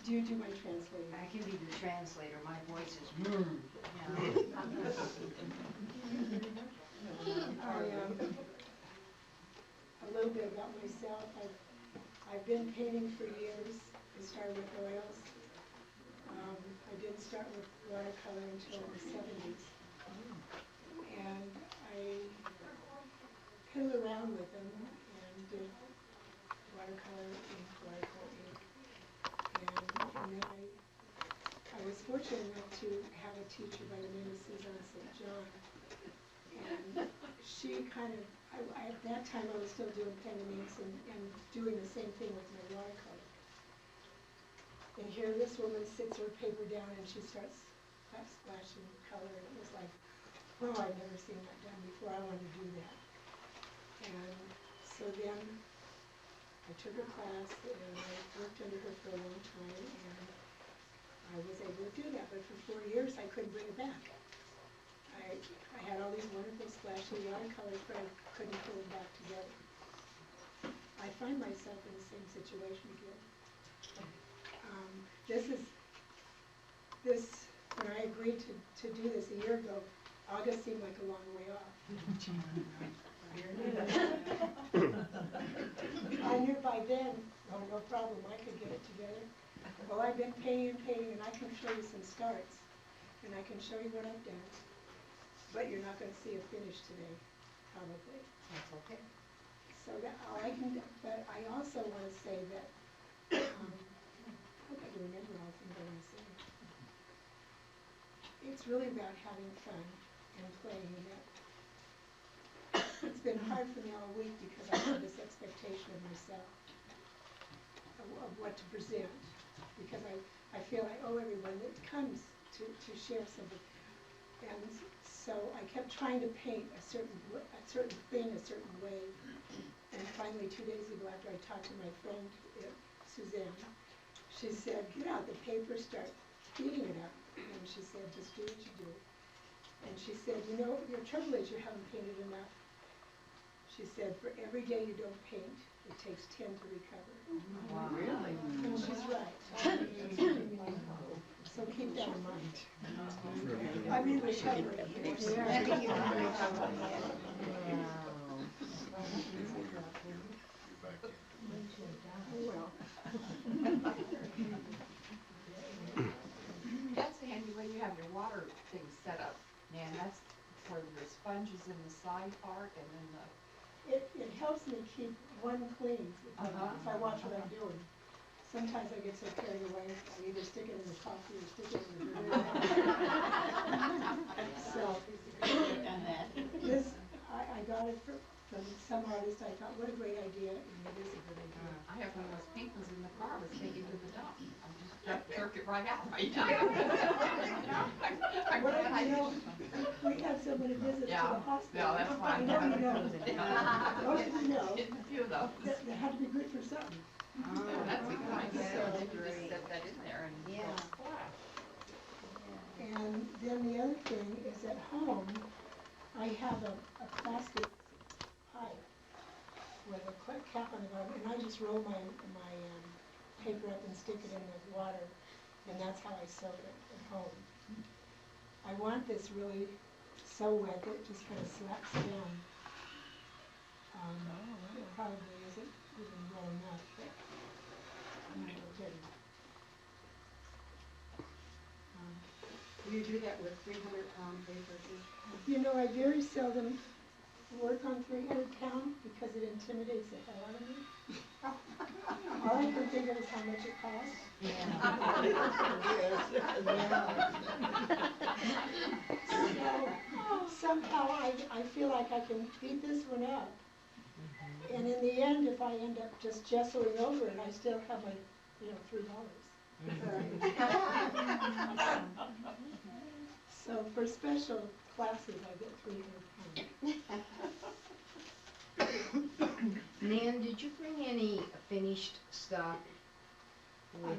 Do you do my translating? I can be the translator. My voice is. A little bit about myself. I've been painting for years. I started with oils. I didn't start with watercolor until the 70s. And I piddled around with them and did watercolor ink, watercolor ink. And then I was fortunate enough to have a teacher by the name of Suzanne St. John. And she kind of, at that time I was still doing pen and inks and doing the same thing with my watercolor. And here this woman sits her paper down and she starts splashing color, and it was like, oh, I've never seen that done before, I want to do that. And so then I took her class and I worked under her for a long time, and I was able to do that, but for 4 years I couldn't bring it back. I had all these wonderful splashy watercolors, but I couldn't pull them back together. I find myself in the same situation again. When I agreed to do this a year ago, August seemed like a long way off. I knew by then, oh, no problem, I could get it together. Well, I've been painting, and I can show you some starts, and I can show you what I've done, but you're not going to see a finish today, probably. That's okay. So that all I can do, but I also want to say that, I hope I can remember all the things I want to say. It's really about having fun and playing. It's been hard for me all week because I have this expectation of myself, of what to present, because I feel I owe everyone that comes to share something. And so I kept trying to paint a certain thing a certain way. And finally, 2 days ago, after I talked to my friend, Suzanne, she said, get out the paper, start beating it up. And she said, just do what you do. And she said, you know, your trouble is you haven't painted enough. She said, for every day you don't paint, it takes 10 to recover. Wow. Really? And she's right. So keep that in mind. I'm in recovery here. Well. That's the handy way you have your water thing set up, Nan. That's for the sponges in the side part and then the... It helps me keep one clean if I watch what I'm doing. Sometimes I get so carried away, I either stick it in the coffee or stick it in the grill. So, this, I got it from some artist. I thought, what a great idea, and it is a good idea. I have one of those pink ones in the car. I was taking to the dump. I just jerk it right out right now. We had somebody visit to the hospital. Yeah, that's fine. Most of you know. Getting a few of those. That had to be good for something. Oh, that's a good idea. So, You can just set that in there and And then the other thing is at home, I have a plastic pipe with a cap on the bottom, and I just roll my paper up and stick it in the water, and that's how I soak it at home. I want this really so wet that it just kind of slaps down. It probably isn't even well enough, but I'm going to get it. Do you do that with 300-pound paper too? You know, I very seldom work on 300-pound because it intimidates the hell out of me. All I can think of is how much it costs. So somehow I feel like I can beat this one up. And in the end, if I end up just gessoing over it, I still have my, $3. So for special classes, I get 300 pounds. Nan, did you bring any finished stuff? I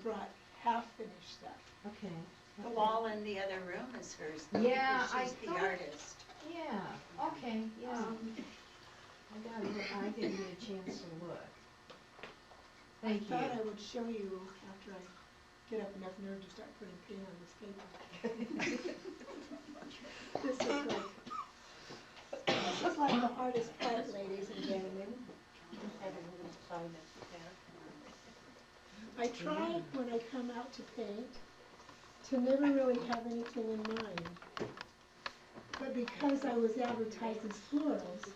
brought half-finished stuff. Okay. The wall in the other room is hers. Yeah, she's the artist. Yeah. Okay. Yeah. I didn't get a chance to look. Thank you. I thought I would show you after I get up enough nerve to start putting paint on this paper. This is like the hardest part, ladies and gentlemen. I try when I come out to paint to never really have anything in mind. But because I was advertised as florals,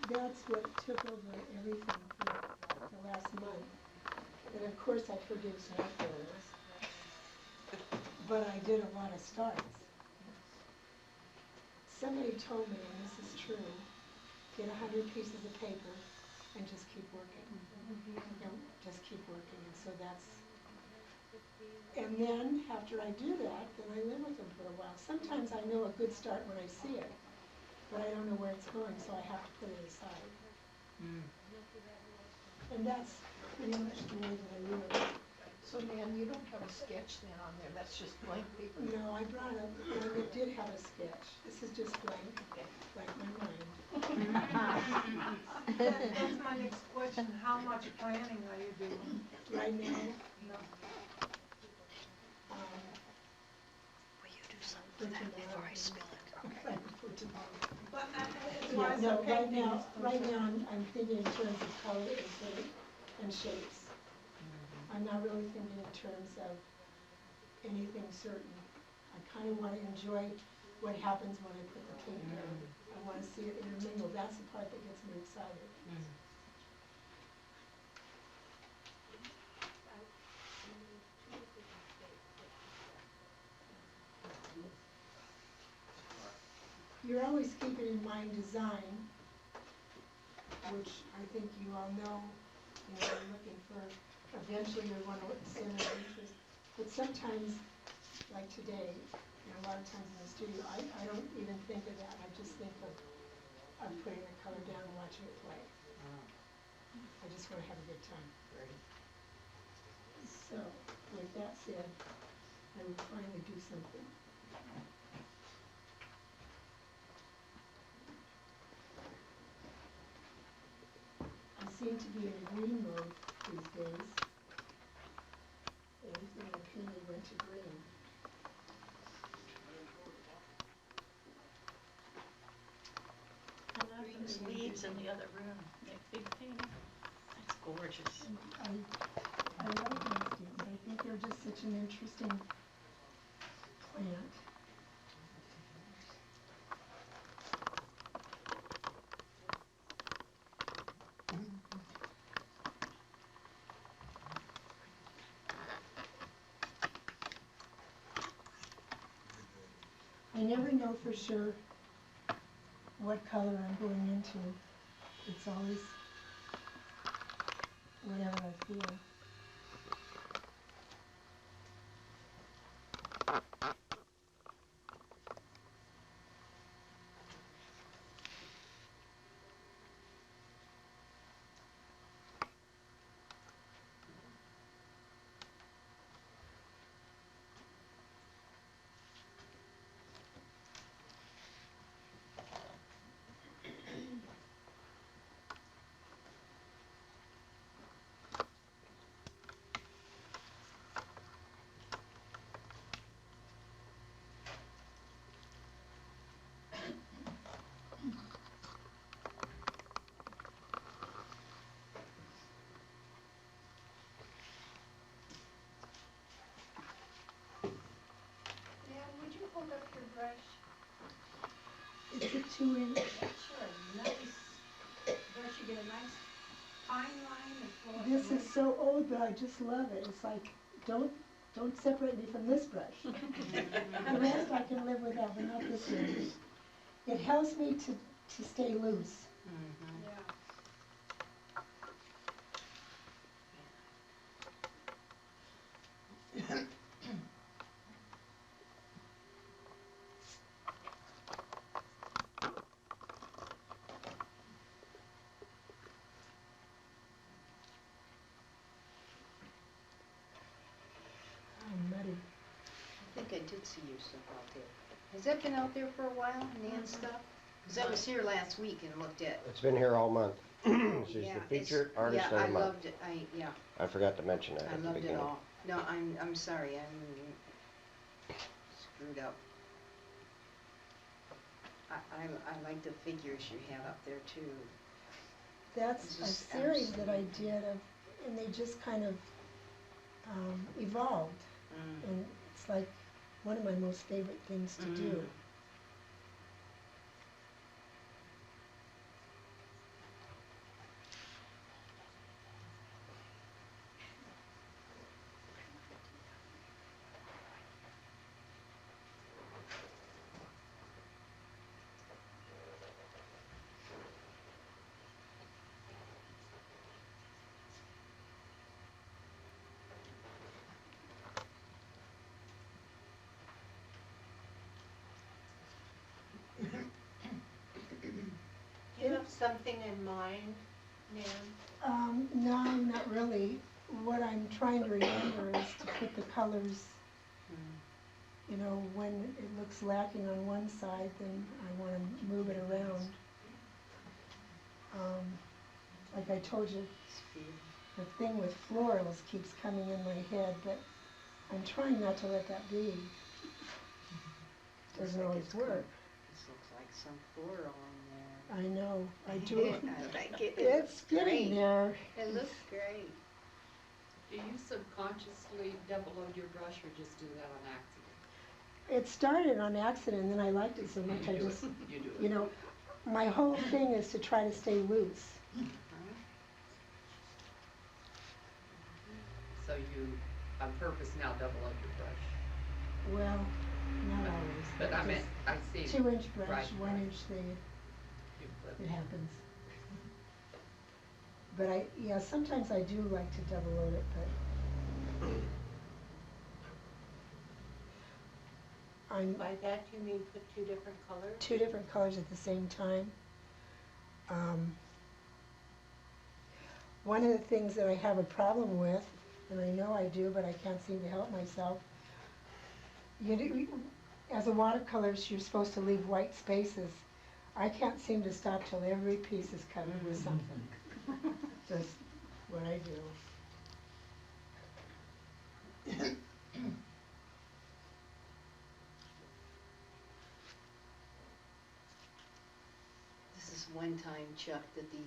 that's what took over everything for the last month. And of course I produced no florals, but I did a lot of starts. Somebody told me, and this is true, get 100 pieces of paper and just keep working. Just keep working, and so that's, and then after I do that, then I live with them for a while. Sometimes I know a good start when I see it, but I don't know where it's going, so I have to put it aside. And that's pretty much the way that I live. So Nan, you don't have a sketch then on there, that's just blank paper? No, I brought up, I did have a sketch. This is just blank, like my mind. That's my next question, how much planning are you doing? Right now, No. Will you do something with that before I spill it? for tomorrow. But as Yeah, far as no, the painting is right now, concerned. I'm thinking in terms of color and paint and shapes. I'm not really thinking in terms of anything certain. I kind of want to enjoy what happens when I put the paint down. I want to see it intermingle. That's the part that gets me excited. You're always keeping in mind design, which I think you all know, you're looking for, eventually you want to center of interest. But sometimes, like today, and a lot of times in the studio, I don't even think of that. I just think of putting the color down and watching it play. I just want to have a good time. So, with that said, I will finally do something. I seem to be in a green mode these days. Everything I painted went to green. Green leaves in the other room, that big painting. That's gorgeous. I love landscapes. I think they're just such an interesting plant. I never know for sure what color I'm going into. It's always whatever I feel. Nan, would you hold up your brush? It's a 2-inch. Sure, nice, don't you get a nice fine line of floor? This is so old, but I just love it. It's like, don't separate me from this brush. The rest I can live without, but not this one. It helps me to stay loose. Yeah. I'm muddy. I think I did see your stuff out there. Has that been out there for a while, Nan's stuff? Because I was here last week and looked at, It's been here all month. She's Yeah, the it's- featured artist yeah, of I the month. loved it, I forgot to mention that I at the loved it beginning. all. No, I'm sorry, I'm screwed up. I like the figures you have up there too. That's It's a just series that I absolutely- did of, and they just kind of evolved. Mm. And it's like one of my most favorite things to do. Mm. Do you have something in mind, Nan? No, not really. What I'm trying to remember is to put the colors, Mm. you know, when it looks lacking on one side, then I want to move it around. Like I told you, Speed. the thing with florals keeps coming in my head, but I'm trying not to let that be. Looks Doesn't like always it's work. This looks like some floral in I know, I there. do. I like it. It's great. getting there. It looks great. Do you subconsciously double load your brush or just do that on accident? It started on accident, and then I liked it so much I just, You do you know, my whole thing is to try to stay loose. Huh? So you, on purpose now, double load your brush. Well, not always. But I meant, I see. Just 2-inch brush, Right, 1-inch sleeve, You flip. it happens. But yeah, sometimes I do like to double load it, but I'm By that you mean put two different colors? 2 different colors at the same time. One of the things that I have a problem with, and I know I do, but I can't seem to help myself, as a watercolorist, you're supposed to leave white spaces. I can't seem to stop till every piece is covered with something. That's what I do. This is one time, Chuck, that the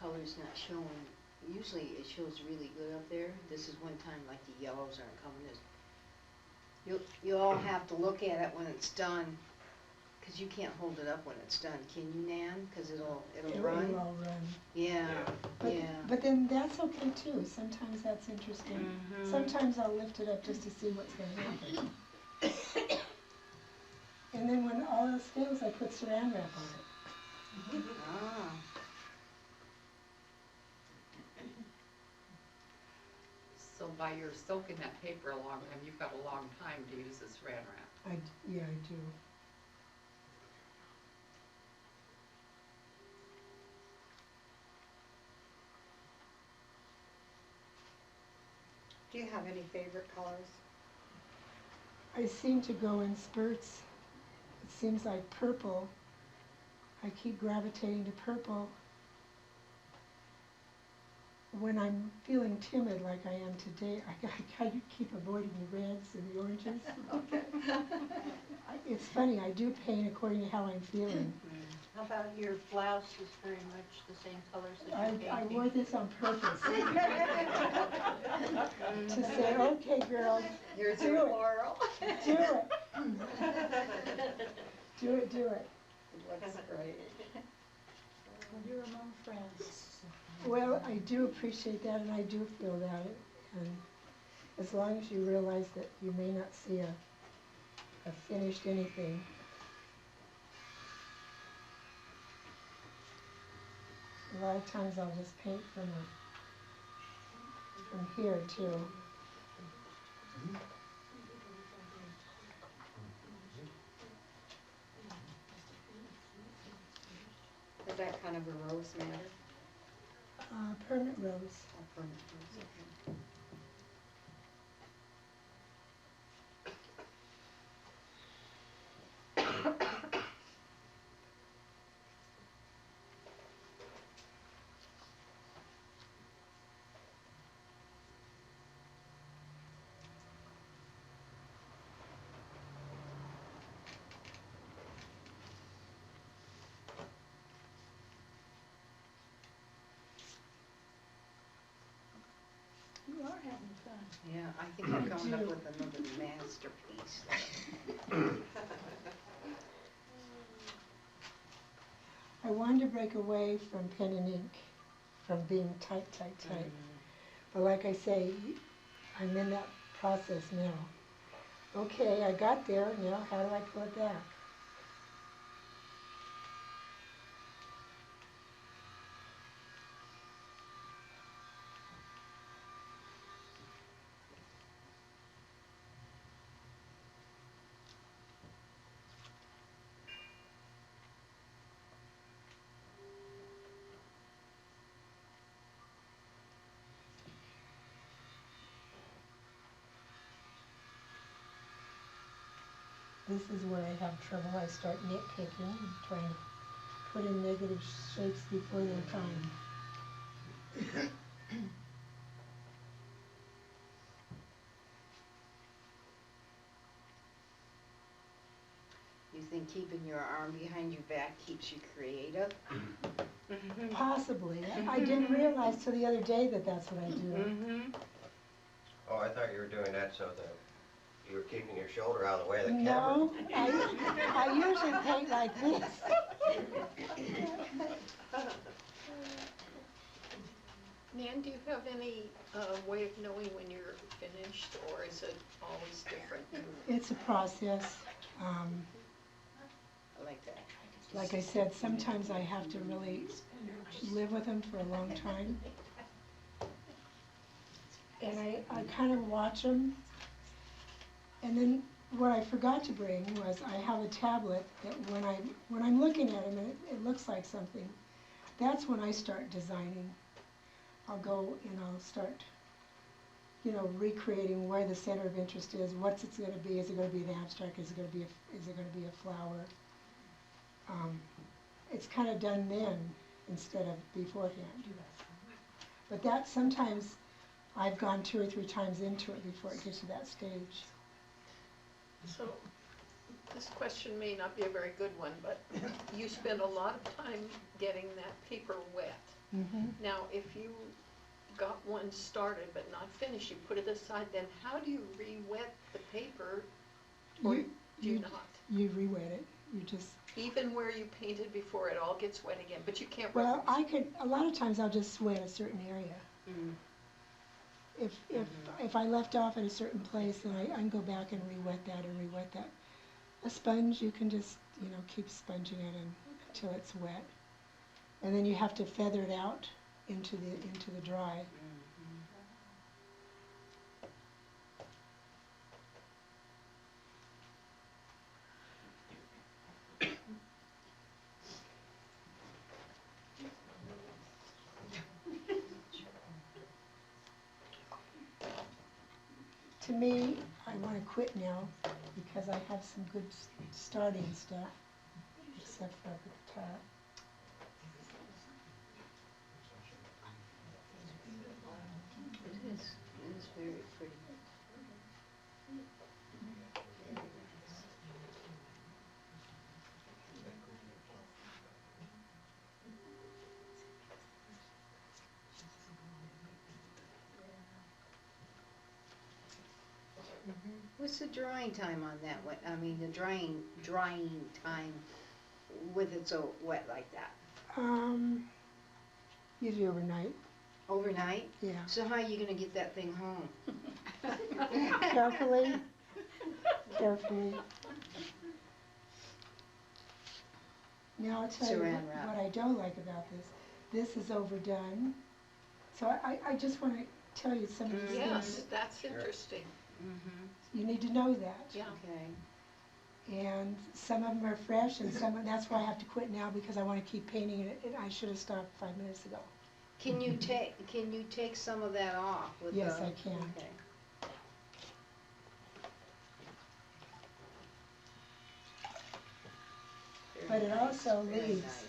color's not showing. Usually it shows really good up there. This is one time like the yellows aren't coming as. You all have to look at it when it's done, cause you can't hold it up when it's done, can you, Nan? Cause it'll run. It'll all run. Yeah, But, yeah. but then that's okay too. Sometimes that's interesting. Mhm. Sometimes I'll lift it up just to see what's going to happen. And then when all else fails, I put saran wrap on it. Ah. So by your soaking that paper a long time, you've got a long time to use this Saran Wrap. Yeah, I do. Do you have any favorite colors? I seem to go in spurts. It seems like purple. I keep gravitating to purple. When I'm feeling timid like I am today, I kind of keep avoiding the reds and the oranges. It's funny, I do paint according to how I'm feeling. How about your blouse is very much the same colors as your I painting? wore this on purpose. To say, okay girl, Yours do are it. floral. Do it. Do it, do it. Looks great. You're among friends. Well, I do appreciate that, and I do feel that, and as long as you realize that you may not see a finished anything. A lot of times I'll just paint from here too. Is that kind of a rose matter? Permanent rose. Or permanent rose, okay. fun. Yeah, I think we're coming up with another masterpiece. I wanted to break away from pen and ink, from being tight. But like I say, I'm in that process now. Okay, I got there, now how do I pull it back? This is where I have trouble. I start nitpicking and trying to put in negative shapes before their time. You think keeping your arm behind your back keeps you creative? Possibly. I didn't realize till the other day that that's what I do. Mm-hmm. Oh, I thought you were doing that so that you were keeping your shoulder out of the way of the camera. No, I usually paint like this. Nan, do you have any way of knowing when you're finished, or is it always different? It's a process. I like that. Like I said, sometimes I have to really live with them for a long time. And I kind of watch them. And then what I forgot to bring was I have a tablet that when I'm looking at them and it looks like something, that's when I start designing. I'll go and I'll start, recreating where the center of interest is, what's it's going to be. Is it going to be an abstract? Is it going to be a flower? It's kind of done then instead of beforehand. But that sometimes I've gone 2 or 3 times into it before it gets to that stage. So, this question may not be a very good one, but you spend a lot of time getting that paper wet. Mm-hmm. Now, if you got one started but not finished, you put it aside, then how do you re-wet the paper, or do you not? You re-wet it. You just... Even where you painted before, it all gets wet again, but you can't... Well, a lot of times I'll just wet a certain area. Mm. If I left off at a certain place, then I can go back and re-wet that. A sponge, you can just, keep sponging it until it's wet. And then you have to feather it out into the dry. To me, I want to quit now because I have some good starting stuff, except for up at the top. It is very pretty. What's the drying time on that? The drying time with it so wet like that? Usually overnight. Overnight? Yeah. So how are you gonna get that thing home? Carefully. Now I'll tell you Saran wrap. what I don't like about this. This is overdone. So I just want to tell you some of these Yes, things. that's interesting. Mm-hmm. You need to know that. Yeah. Okay. And some of them are fresh, and that's why I have to quit now because I want to keep painting it. And I should have stopped 5 minutes ago. Can you take some of that off with Yes, the... I can. Okay. But it also Very leaves. nice.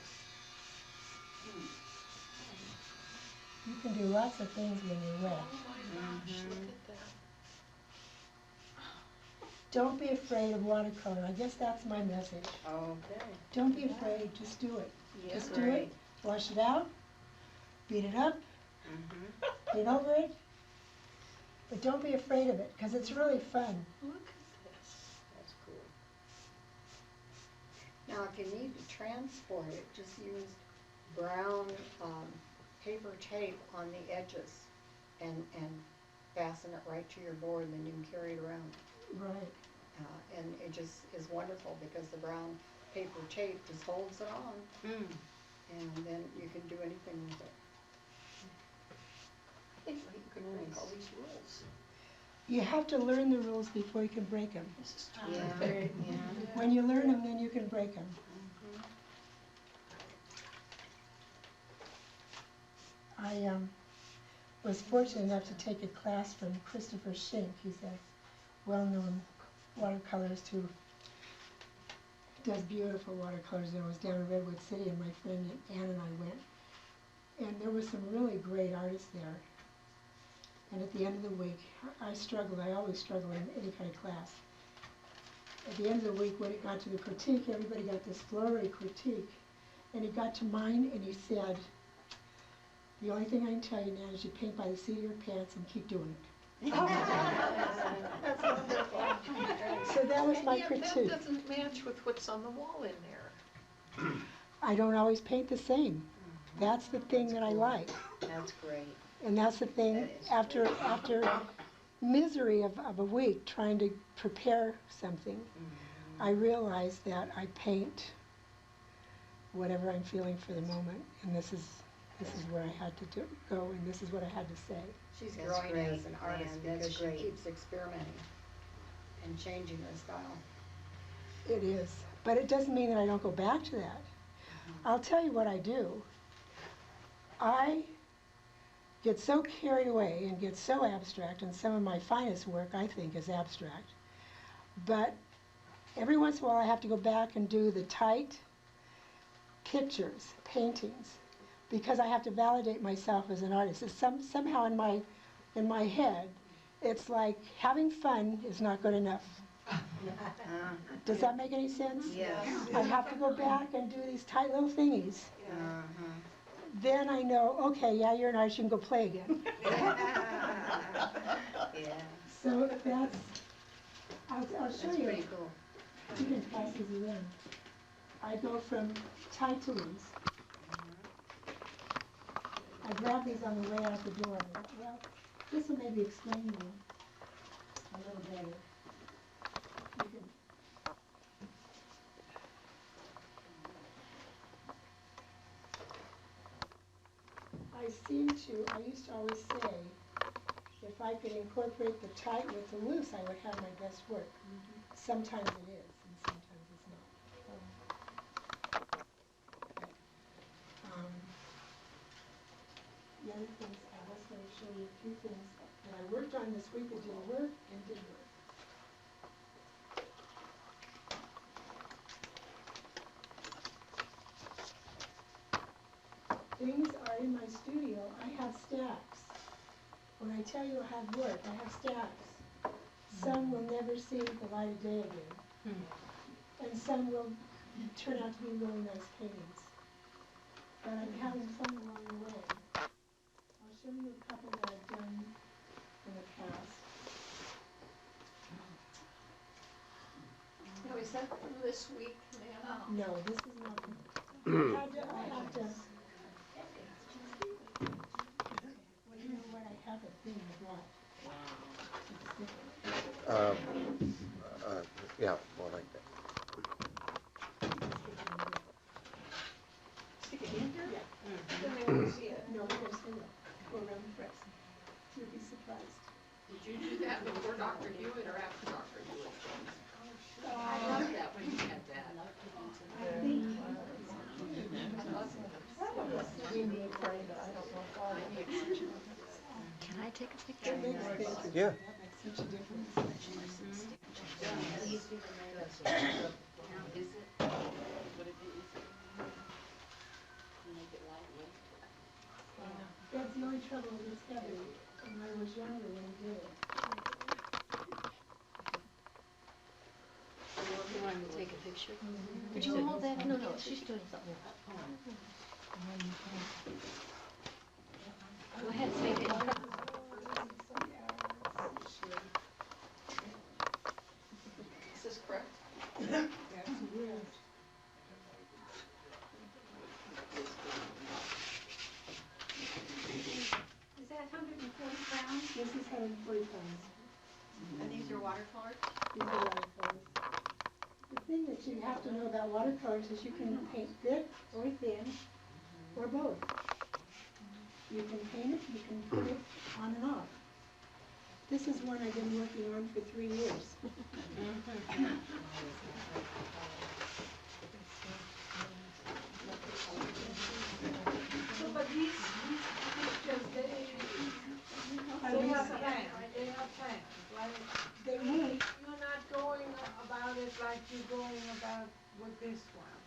You can do lots of things when you're wet. Oh my gosh, look at that. Don't be afraid of watercolor. I guess that's my message. Okay. Don't be afraid. Just do it. Yeah, Just do it. Right. Wash it out. Beat it up. Mm-hmm. Paint over it. But don't be afraid of it, because it's really fun. Look at this. That's cool. Now, if you need to transport it, just use brown, paper tape on the edges and fasten it right to your board, and then you can carry it around. Right. And it just is wonderful because the brown paper tape just holds it on, and then you can do anything with it. I think you could break all these rules. You have to learn the rules before you can break them. This is Yeah, terrific. yeah. When you learn them, then you can break them. I was fortunate enough to take a class from Christopher Schenck. He's a well-known watercolorist who does beautiful watercolors. And I was down in Redwood City, and my friend Ann and I went. And there were some really great artists there. And at the end of the week, I struggled. I always struggle in any kind of class. At the end of the week, when it got to the critique, everybody got this flowery critique. And he got to mine, and he said, "The only thing I can tell you now is you paint by the seat of your pants and keep doing it." That's wonderful. So that was my And yet critique. that doesn't match with what's on the wall in there. I don't always paint the same. That's the thing that I like. That's great. And that's the thing, That is after misery of a week trying to prepare something, I realized that I paint whatever I'm feeling for the moment, and this is where I had to go, and this is what I had to say. She's That's growing great, as an artist man, that's because she great. keeps experimenting and changing her style. It is, but it doesn't mean that I don't go back to that. I'll tell you what I do. I get so carried away and get so abstract, and some of my finest work, I think, is abstract. But every once in a while I have to go back and do the tight pictures, paintings, because I have to validate myself as an artist. It's somehow in my head, it's like having fun is not good enough. Does that make any sense? Yes. I have to go back and do these tight little thingies. Then I know, okay, yeah, you're an artist, you can go play again. Yeah. So that's, I'll show That's you. pretty cool. You can pass these around. I go from tight to loose. I grab these on the way out the door. Well, this will maybe explain them a little better. You can, I used to always say, if I could incorporate the tight with the loose, I would have my best work. Sometimes it is, and sometimes it's not. The other things, I was going to show you a few things that I worked on this week that didn't work and did work. Things are in my studio. I have stacks. When I tell you I have work, I have stacks. Some will never see the light of day again. And some will turn out to be really nice paintings. But I'm having fun along the way. I'll show you a couple that I've done in the past. Now, is that from this week, ma'am? No, this is not. I have to. Well, you know what? I have a thing of what? Yeah, more like that. Stick it in here? Yeah. Then they won't see it. No, of course they will. Go around the press. You'll be surprised. Did you do that before Dr. Hewitt or after Dr. Hewitt? I love that when you had that. I think. Can I take a picture? It makes things. Yeah. That makes such a difference. Is it? Would it be easy? Make it lightweight? That's the only trouble with this heavy. When I was younger when I did it. You want me to take a picture? Could you hold that? No, no, she's doing something. Go ahead, take it. This is 140 pounds. And these are watercolors? These are watercolors. The thing that you have to know about watercolors is you can paint thick or thin, or both. You can paint it, you can put it on and off. This is one I've been working on for 3 years. So, but these pictures, they have plans, right? They won't. You're not going about it like you're going about with this one.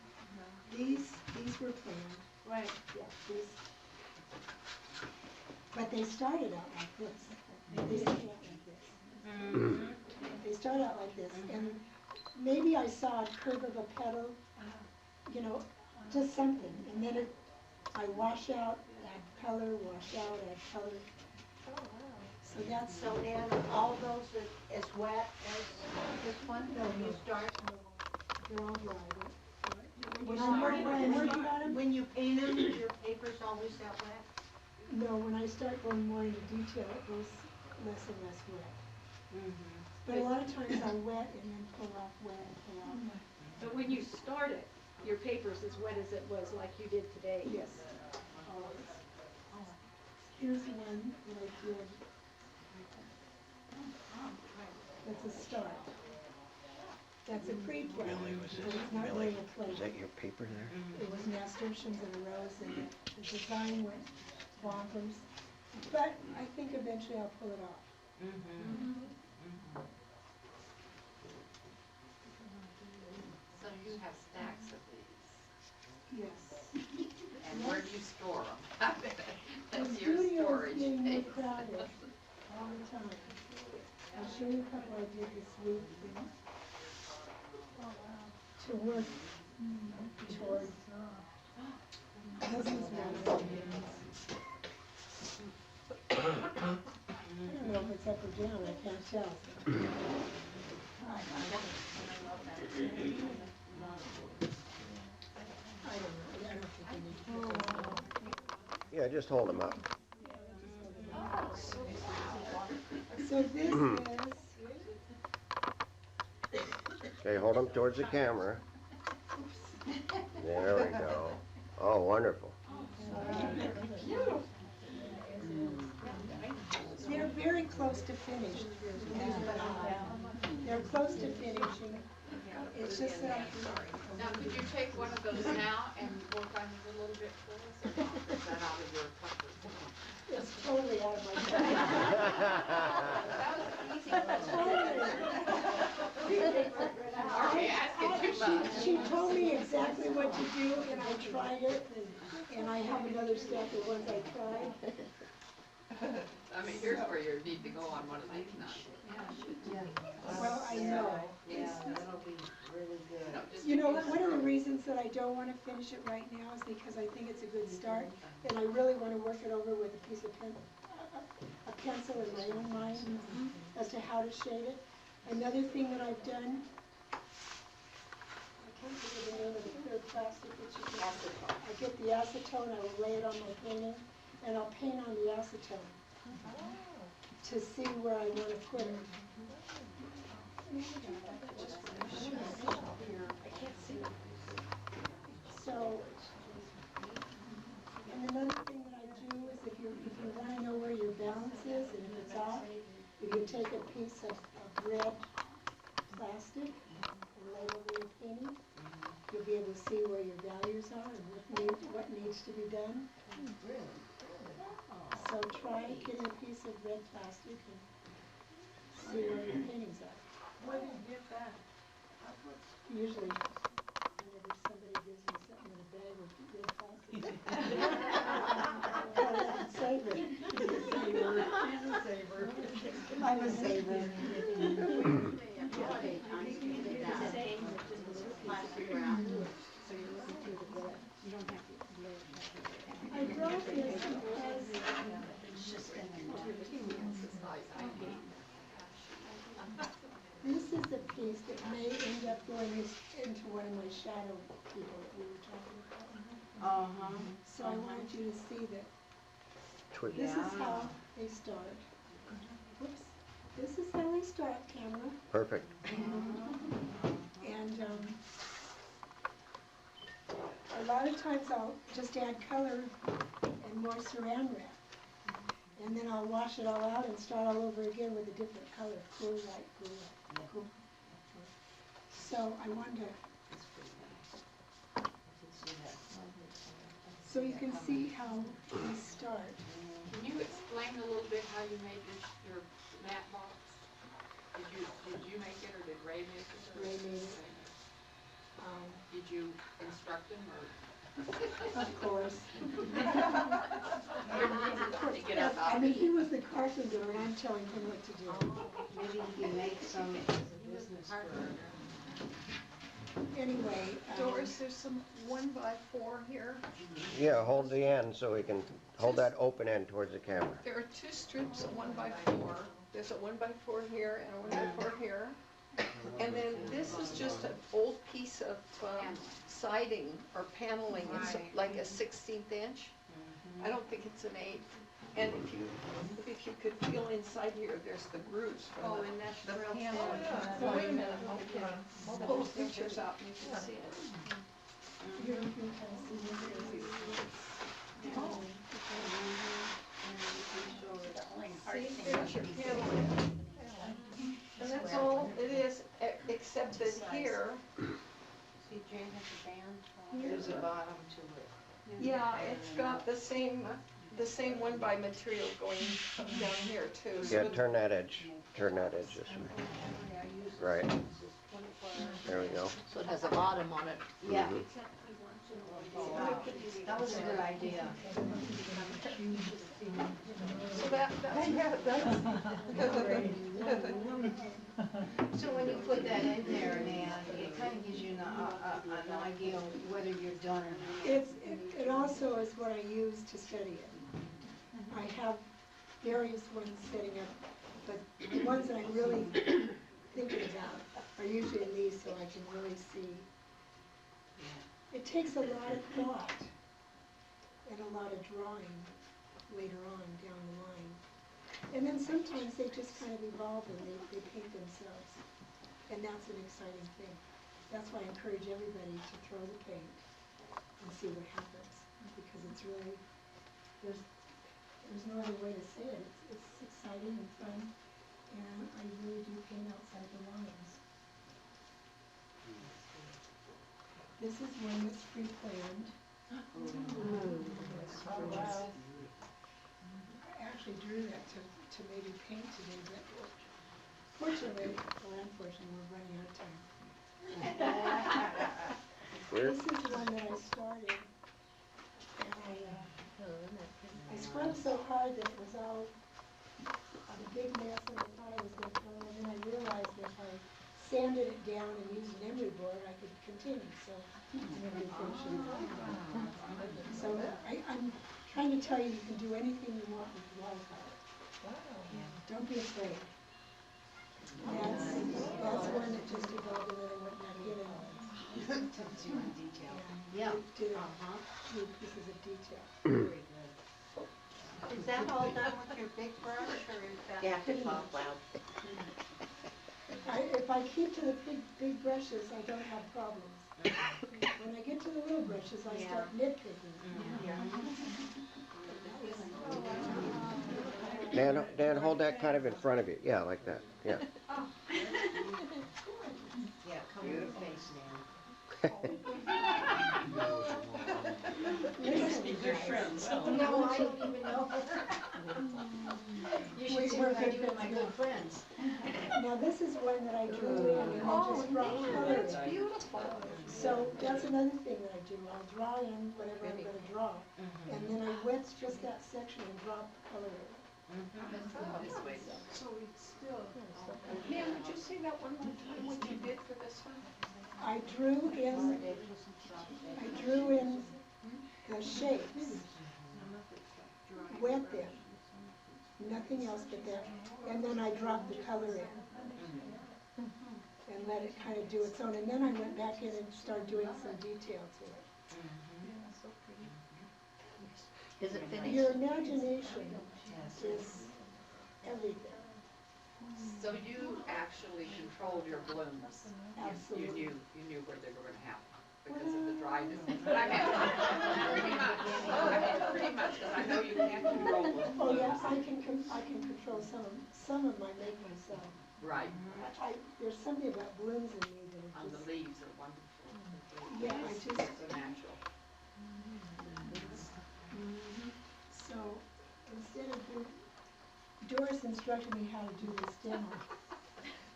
These were planned. Right. Yeah, these. But they started out like this. They started out like this. They start out like this, and maybe I saw a curve of a petal, you know, just something, and then I wash out, add color, wash out, add color. So that's, So Nan, all those are as wet as this one, you start? they're all dry. When I'm working on them. When you paint them, your paper's always that wet? No, when I start going more into detail, it goes less and less wet. But a lot of times I'll wet and then pull off, wet and pull off. But when you start it, your paper's as wet as it was like you did today. Yes, always. Here's one that I did. That's a start. That's a pre-plan, but it's not really a play. Is that your paper there? It was nasturtiums and a rose, and the design went bonkers. But I think eventually I'll pull it off. So you have stacks of these, Yes. and where do you store them? The That's your studio is storage getting more space. crowded all the time. I'll show you a couple I did this week. To work towards. This is one. I don't know if it's up or down, I can't tell. I don't know, I don't think I need to put those on. Yeah, just hold them up. So this is, Okay, hold them towards the camera. There we go. Oh, wonderful. they're very close to finished. They're close to finishing. It's just that Now, could you take one of those now and work on it a little bit for us, or not? Is that out of your comfort zone? it's totally out of my comfort. That was an easy question. Are we asking too much? She told me exactly what to do, and I tried it, and I have another stack of ones I tried. I mean, here's where you need to go on one of these now. Well, I know. Yeah, that'll be really good. No, just You know, in case. one of the reasons that I don't want to finish it right now is because I think it's a good start, and I really want to work it over with a piece of a pencil in my own mind as to how to shade it. Another thing that I've done, I can't think of the name of the clear plastic that you get. Acetone. I get the acetone, I will lay it on my painting, and I'll paint on the acetone to see where I want to put it. So, and another thing that I do is if you want to know where your balance is and if it's off, if you take a piece of red plastic and lay it over your painting, you'll be able to see where your values are and what needs to be done. So try getting a piece of red plastic and see where your paintings are. Where did you get that? Usually, whenever somebody gives me something in a bag with red plastic. Well, that's a saver. I'm a saver. Holiday times, you can get that. Just plastic wrap. So you're looking through the red. You don't have to lay it back. I brought this because this is the piece that may end up going into one of my shadow people that we were talking about. So I wanted you to see that this is how they start. whoops, this is how I start, camera. Perfect. And a lot of times I'll just add color and more saran wrap. And then I'll wash it all out and start all over again with a different color, cool light, cool light, cool. So I wanted to, so you can see how we start. Can you explain a little bit how you made your mat box? Did you make it or did Ray make it? Ray made it. Did you instruct him or? Of course. To get up out I mean, he was the carpenter and I'm telling him what to do. Maybe you can make some business for. Anyway, Doris, there's some 1x4 here. Yeah, hold the end so we can hold that open end towards the camera. There are 2 strips of 1x4. There's a 1x4 here and a 1x4 here. And then this is just an old piece of siding or paneling. It's like a 16th inch. I don't think it's an 8th. And if you could feel inside here, there's the grooves from the panel. Oh, wait a minute, I'll pull the pictures out and you can see it. here you can kind of see See, there's your paneling. And that's all it is, except that here, See, Jane has a band. There's a bottom to it. yeah, it's got the same 1x material going down here too. Yeah, turn that edge this way. Right. There we go. So it has a bottom on it. Yeah, Mhm. that was a good idea. So that's So when you put that in there, Nan, it kind of gives you an idea of whether you're done or not. it also is what I use to study it. I have various ones setting up, but the ones that I'm really thinking about are usually these so I can really see. It takes a lot of thought and a lot of drawing later on down the line. And then sometimes they just kind of evolve and they paint themselves. And that's an exciting thing. That's why I encourage everybody to throw the paint and see what happens. Because it's really, there's no other way to say it. It's exciting and fun. And I really do paint outside the lines. This is one that's pre-planned. I actually drew that to maybe paint today, but fortunately, or unfortunately, we're running out of time. This is one that I started, and I scrubbed so hard that it was all a big mess, and I thought I was going to throw it, and then I realized that if I sanded it down and used an emery board, I could continue, so I'm going to be finishing it. So I'm trying to tell you, you can do anything you want with watercolor. Don't be afraid. That's one that just evolved, and then I went back in and Detail. Yeah. did two pieces of detail. Is that all done with your big brush or is that? Yeah, to talk loud. If I keep to the big brushes, I don't have problems. When I get to the little brushes, I start nitpicking. Dan, hold that kind of in front of you. Yeah, like that. Yeah. Yeah, cover your face, Nan. They're friends. No, I don't even know. You should see what I do with my good friends. Now, this is one that I drew in and I just brought color That's in. beautiful. So that's another thing that I do. I'll draw in whatever I'm going to draw. And then I wet just that section and drop color in. So it's still. Man, would you say that one more time, what you did for this one? I drew in the shapes, wet them, nothing else but that, and then I dropped the color in and let it kind of do its own, and then I went back in and started doing some detail to it. Is it finished? Your imagination is everything. So you actually controlled your blooms. Absolutely. You knew where they were gonna happen because of the dryness. But I meant, pretty much, pretty much, because I know you can't control those Oh, blooms. yeah, I can control some of my make myself. Right, There's something about blooms in me that and are the just, leaves are wonderful. yeah, I It's just, so natural. so, instead of Doris instructed me how to do this demo.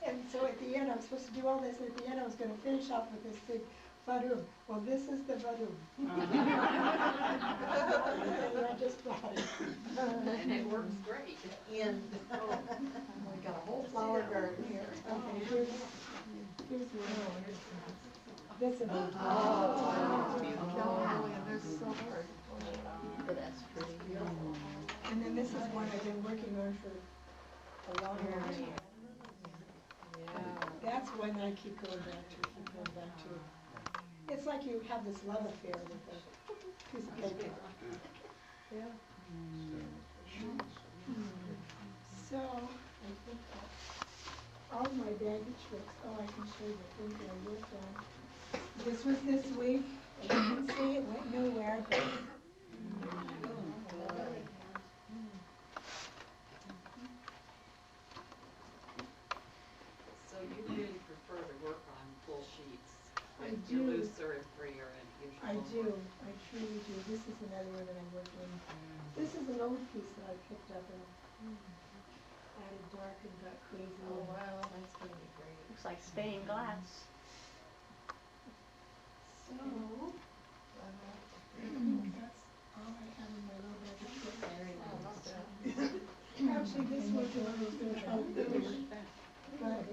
And so at the end, I was supposed to do all this, and at the end, I was gonna finish off with this big vadoom. Well, this is the vadoom. And I just brought it. And it works great. And, oh, we got a whole flower garden here. Okay, here's one. This is. Oh, Beautiful. And they're so hard. But that's pretty. And then this is one I've been working on for a long time. That's one that I keep going back to, It's like you have this love affair with a piece of paper. Yeah. So, I think that all my baggage tricks, I can show you the things that I worked on. This was this week, as you can see, it went nowhere, but So you really prefer to work on full sheets? I You're do. looser and freer and usually. I do, I truly do. This is another one that I worked on. This is an old piece that I picked up and added dark and got crazy. Oh, wow, that's gonna be great. Looks like stained glass. So, I think that's all I have in my little bag of tricks. Actually, this was the one I was gonna try to finish. But,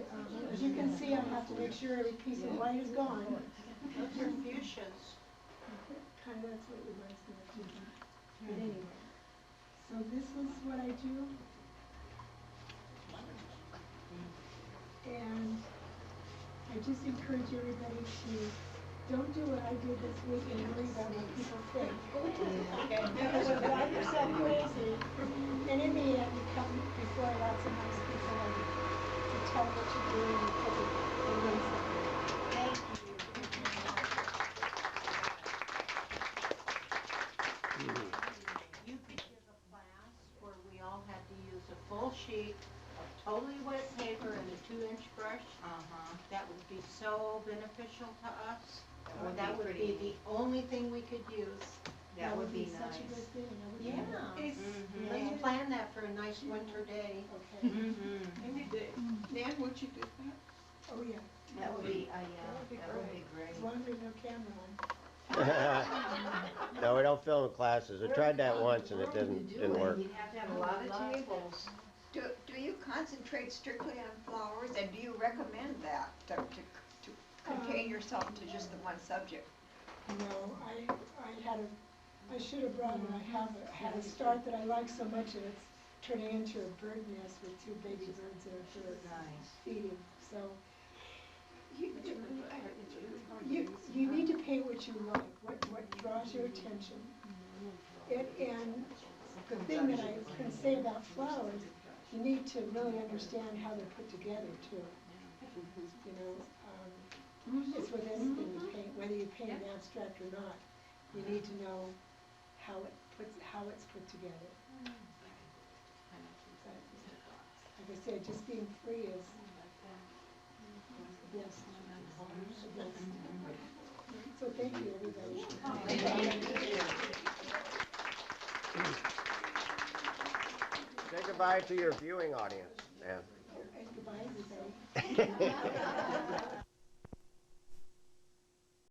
as you can see, I have to make sure every piece of white is gone. Those are fuchsias. Kind of, that's what it reminds me of too. But anyway, so this is what I do. And I just encourage everybody to don't do what I did this week and worry about what people think. Because you drive yourself crazy, and in the end, you come before lots of nice people to tell what you're doing because it means something. Thank you. You could give a class where we all had to use a full sheet of totally wet paper and a 2-inch brush. That would be so beneficial to us. That would be the only thing we could use. That would be such a nice. good thing. That would be Yeah. nice. Let's plan that for a nice winter day. Okay. Nan, would you do that? Oh, yeah. That would be, That would be that would be As great. long as there's no camera on. No, we don't film classes. I tried that once and it didn't work. You'd have to have a lot of tables. Do you concentrate strictly on flowers, and do you recommend that, to contain yourself to just the one subject? No, I should have brought it. I had a start that I like so much and it's turning into a bird nest with 2 baby birds in it for feeding. So, you need to paint what you like, what draws your attention. And the thing that I can say about flowers, you need to really understand how they're put together too. You know, it's with anything you paint, whether you paint an abstract or not, you need to know how it's put together. Like I said, just being free is the best. So thank you, everybody. Say goodbye to your viewing audience, Nan. And goodbye, everybody.